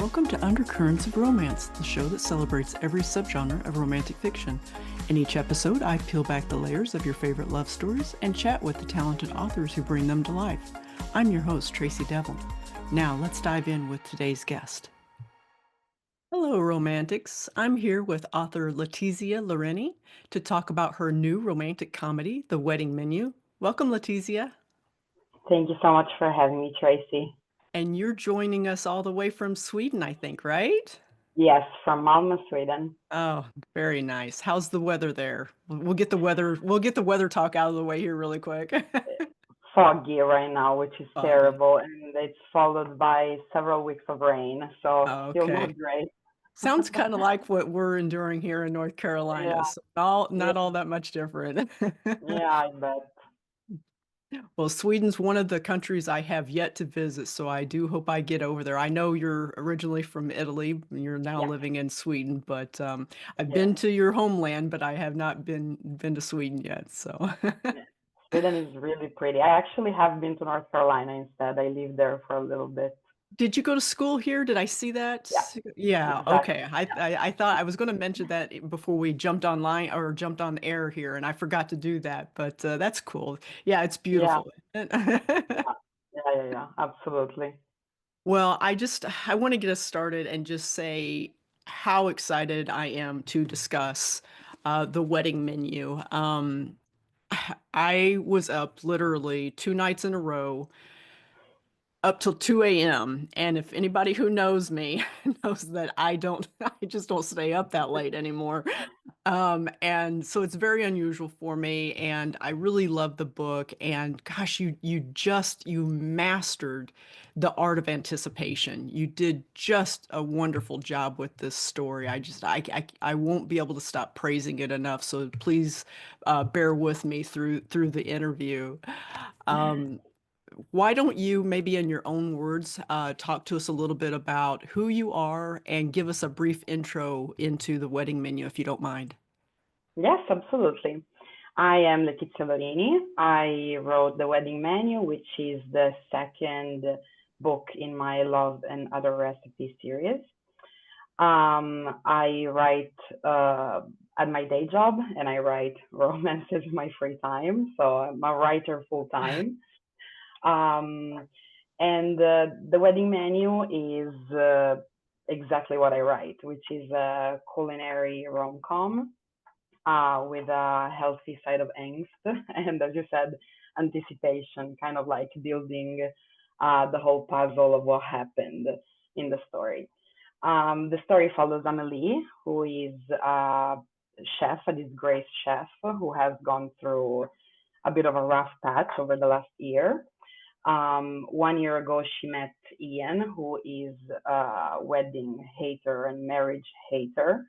Welcome to Undercurrents of Romance, the show that celebrates every subgenre of romantic fiction. In each episode, I peel back the layers of your favorite love stories and chat with the talented authors who bring them to life. I'm your host, Tracey Devlyn. Now, let's dive in with today's guest. Hello, romantics. I'm here with author Letizia Lorini to talk about her new romantic comedy, The Wedding Menu. Welcome, Letizia. Thank you so much for having me, Tracy. And you're joining us all the way from Sweden, I think, right? Yes, from Malmö, Sweden. Oh, very nice. How's the weather there? We'll get the weather talk out of the way here really quick. Foggy right now, which is Foggy. terrible, and it's followed by several weeks of rain, so still Okay. not great. Sounds kind of like what we're enduring here in North Carolina. Yeah, So yeah, not all that much different. yeah, I bet. Well, Sweden's one of the countries I have yet to visit, so I do hope I get over there. I know you're originally from Italy, and you're now Yeah, living in Sweden, but I've yeah, been to your homeland, but I have not been to Sweden yet. So, yeah. Sweden is really pretty. I actually have been to North Carolina instead. I lived there for a little bit. did you go to school here? Did I see Yeah, that? Yeah. exactly. Okay. I thought I was going to mention that before we jumped online or jumped on air here, and I forgot to do that. But that's cool. Yeah, it's Yeah, beautiful. yeah, yeah, absolutely. Well, I want to get us started and just say how excited I am to discuss the wedding menu. I was up literally 2 nights in a row up till 2 a.m. And if anybody who knows me knows that I just don't stay up that late anymore. And so it's very unusual for me. And I really love the book. And gosh, you mastered the art of anticipation. You did just a wonderful job with this story. I won't be able to stop praising it enough. So please bear with me through the interview. Um, why don't you, maybe in your own words, talk to us a little bit about who you are and give us a brief intro into the wedding menu, if you don't mind? Yes, absolutely. I am Letizia Lorini. I wrote The Wedding Menu, which is the second book in my Love and Other Recipes series. I write at my day job and I write romances in my free time. So I'm a writer full time. Um, and The Wedding Menu is exactly what I write, which is a culinary rom-com with a healthy side of angst and, as you said, anticipation, kind of like building the whole puzzle of what happened in the story. The story follows Amelie, who is a chef, a disgraced chef, who has gone through a bit of a rough patch over the last year. 1 year ago, she met Ian, who is a wedding hater and marriage hater.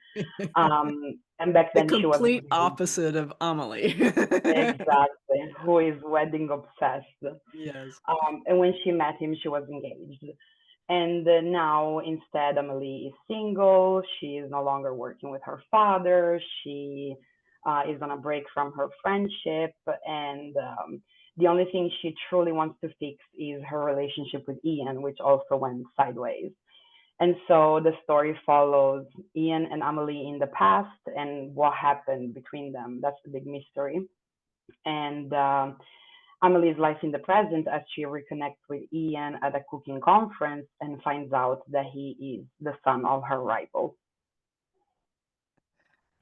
And back The then she was complete opposite of Amelie. exactly who is wedding obsessed. Yes. And when she met him, she was engaged. And now instead, Amelie is single. She is no longer working with her father. She is on a break from her friendship. And the only thing she truly wants to fix is her relationship with Ian, which also went sideways. And so the story follows Ian and Amelie in the past and what happened between them. That's the big mystery. And Amelie's life in the present as she reconnects with Ian at a cooking conference and finds out that he is the son of her rival.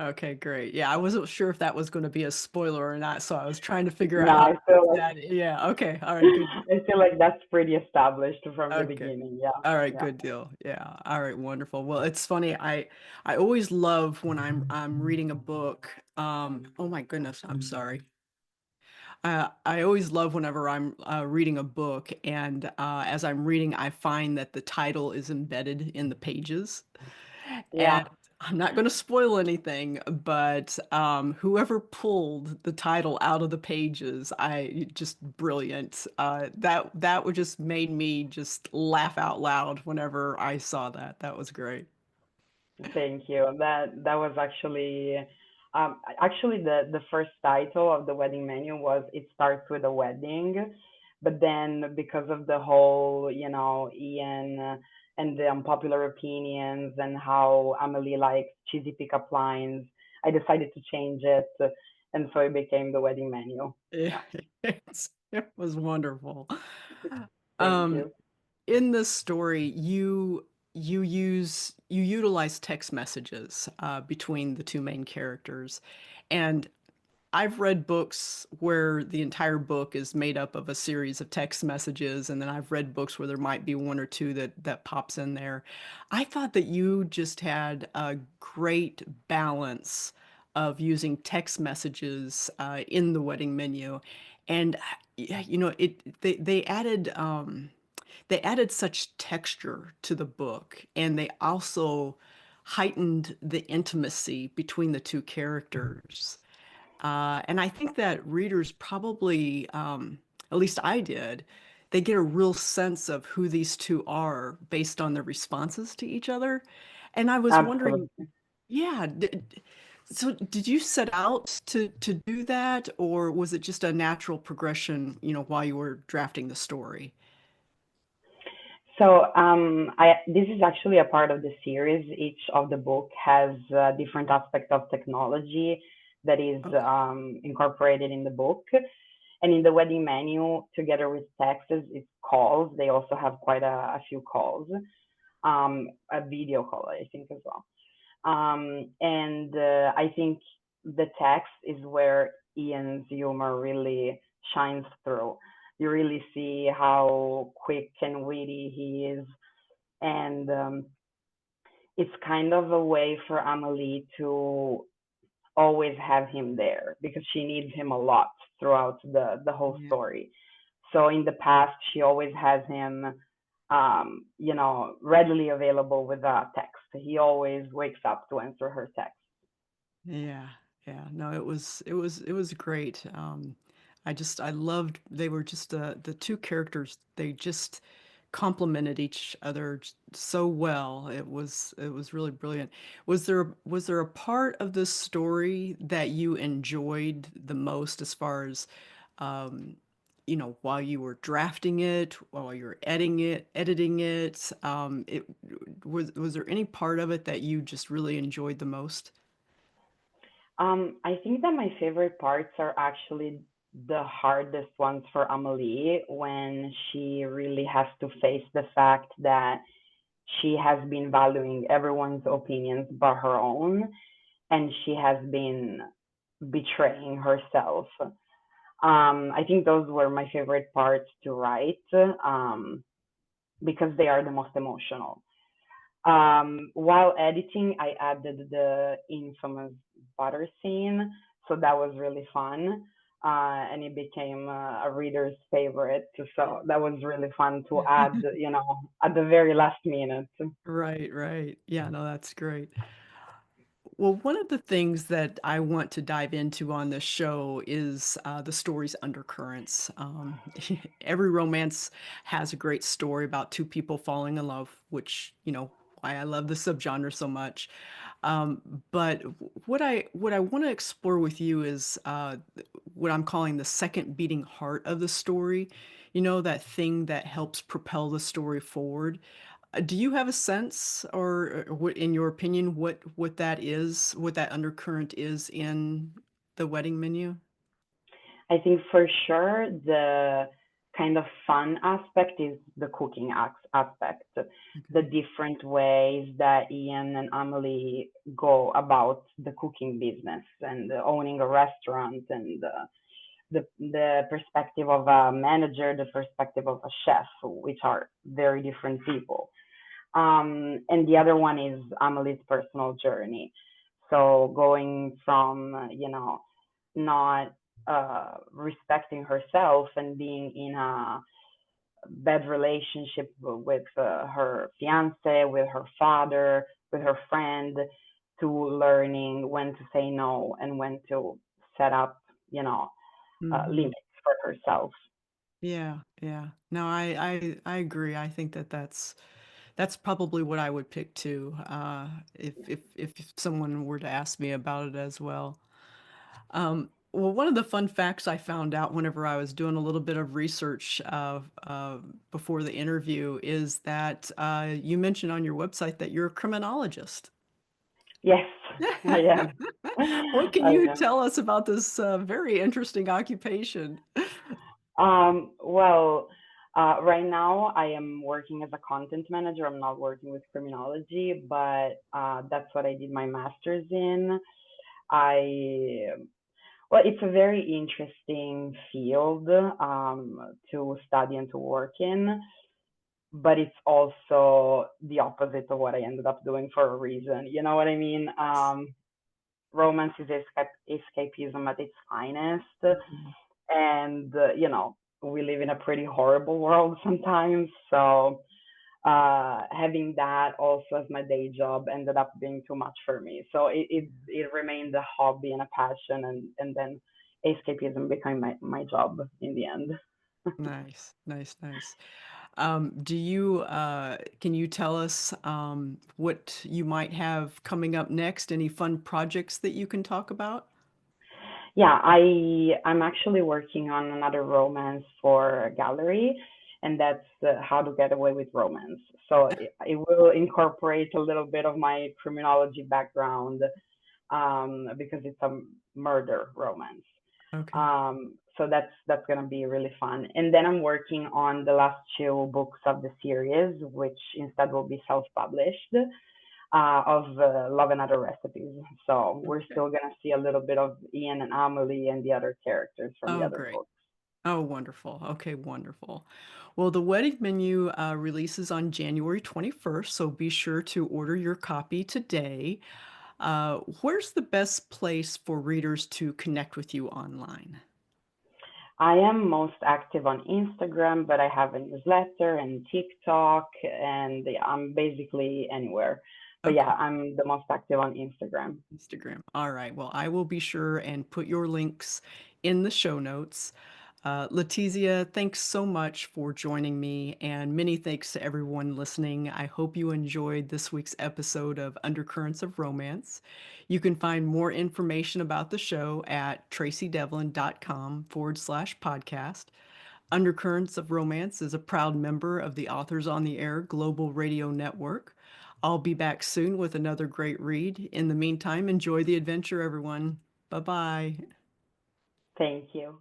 Okay, great. Yeah, I wasn't sure if that was going to be a spoiler or not, so I was trying to figure out No, how to put that. Yeah, okay. All right, good. I feel like that's pretty established from the Okay. beginning. Yeah, All right, yeah, good deal. Yeah. All right, wonderful. Well, it's funny. I always love when I'm reading a book. Oh my goodness, I'm sorry. I always love whenever I'm reading a book, and as I'm reading, I find that the title is embedded in the pages. yeah. And I'm not going to spoil anything, but whoever pulled the title out of the pages, I just brilliant. That would just made me just laugh out loud whenever I saw that. That was great. Thank you. That was actually the first title of the wedding menu was It Starts with a Wedding, but then because of the whole Ian and the unpopular opinions and how Amelie likes cheesy pickup lines. I decided to change it, and so it became the wedding menu. Yeah, It was wonderful. thank Um, you. in this story, you utilize text messages between the two main characters, and I've read books where the entire book is made up of a series of text messages, and then I've read books where there might be one or two that pops in there. I thought that you just had a great balance of using text messages in the wedding menu, and yeah, they added such texture to the book, and they also heightened the intimacy between the two characters. And I think that readers probably, at least I did, they get a real sense of who these two are based on their responses to each other. And I was wondering, Absolutely. yeah, so did you set out to do that, or was it just a natural progression, while you were drafting the story? So this is actually a part of the series. Each of the book has a different aspect of technology that is Okay. incorporated in the book. And in the wedding menu, together with texts, it's calls. They also have quite a few calls, a video call, I think, as well. And I think the text is where Ian's humor really shines through. You really see how quick and witty he is, and it's kind of a way for Amelie to always have him there because she needs him a lot throughout the whole Yeah. story. So in the past, she always has him, readily available with a text. He always wakes up to answer her text. Yeah, yeah. No, it was great. I loved they were just the two characters, they just complemented each other so well. It was really brilliant. Was there a part of this story that you enjoyed the most as far as um while you were drafting it, while you were editing it, was there any part of it that you just really enjoyed the most? I think that my favorite parts are actually the hardest ones for Amelie when she really has to face the fact that she has been valuing everyone's opinions but her own, and she has been betraying herself. I think those were my favorite parts to write, because they are the most emotional. While editing, I added the infamous butter scene, so that was really fun. And it became a reader's favorite. So that was really fun to add, at the very last minute. Right, right. Yeah, no, that's great. Well, one of the things that I want to dive into on this show is the story's undercurrents. Every romance has a great story about two people falling in love, which, why I love the subgenre so much. But what I want to explore with you is what I'm calling the second beating heart of the story. That thing that helps propel the story forward. Do you have a sense, or what, in your opinion, what that is, what that undercurrent is in the wedding menu? I think for sure the kind of fun aspect is the cooking aspect, the Okay. different ways that Ian and Emily go about the cooking business and owning a restaurant, and the perspective of a manager, the perspective of a chef, which are very different people. And the other one is Emily's personal journey. So going from, not respecting herself and being in a bad relationship with her fiance, with her father, with her friend, to learning when to say no and when to set up, you know, Hmm. limits for herself. Yeah, yeah. No, I agree. I think that's probably what I would pick too, if someone were to ask me about it as well. Well, one of the fun facts I found out whenever I was doing a little bit of research before the interview is that you mentioned on your website that you're a criminologist. Yes, I am. What can I you am. tell us about this very interesting occupation? Well, right now I am working as a content manager. I'm not working with criminology, but that's what I did my master's in. I Well, it's a very interesting field to study and to work in, but it's also the opposite of what I ended up doing for a reason. You know what I mean? Romance is escapism at its finest, Mhm. and we live in a pretty horrible world sometimes. So having that also as my day job ended up being too much for me. So it remained a hobby and a passion, and then escapism became my job in the end. Nice, nice, nice. Do you can you tell us what you might have coming up next? Any fun projects that you can talk about? Yeah, I'm actually working on another romance for a gallery, and that's How to Get Away with Romance. So it will incorporate a little bit of my criminology background, because it's a murder romance. Okay. So that's gonna be really fun. And then I'm working on the last two books of the series, which instead will be self-published, of Love and Other Recipes. So we're Okay. still gonna see a little bit of Ian and Amelie and the other characters from the Oh, other great. books. Oh, wonderful. Okay, wonderful. Well, the wedding menu releases on January 21st, so be sure to order your copy today. Where's the best place for readers to connect with you online? I am most active on Instagram, but I have a newsletter and TikTok, and yeah, I'm basically anywhere. But yeah, Okay. I'm the most active on Instagram. Instagram. All right. Well, I will be sure and put your links in the show notes. Letizia, thanks so much for joining me, and many thanks to everyone listening. I hope you enjoyed this week's episode of Undercurrents of Romance. You can find more information about the show at tracydevlyn.com/podcast. Undercurrents of Romance is a proud member of the Authors on the Air Global Radio Network. I'll be back soon with another great read. In the meantime, enjoy the adventure, everyone. Bye bye. Thank you.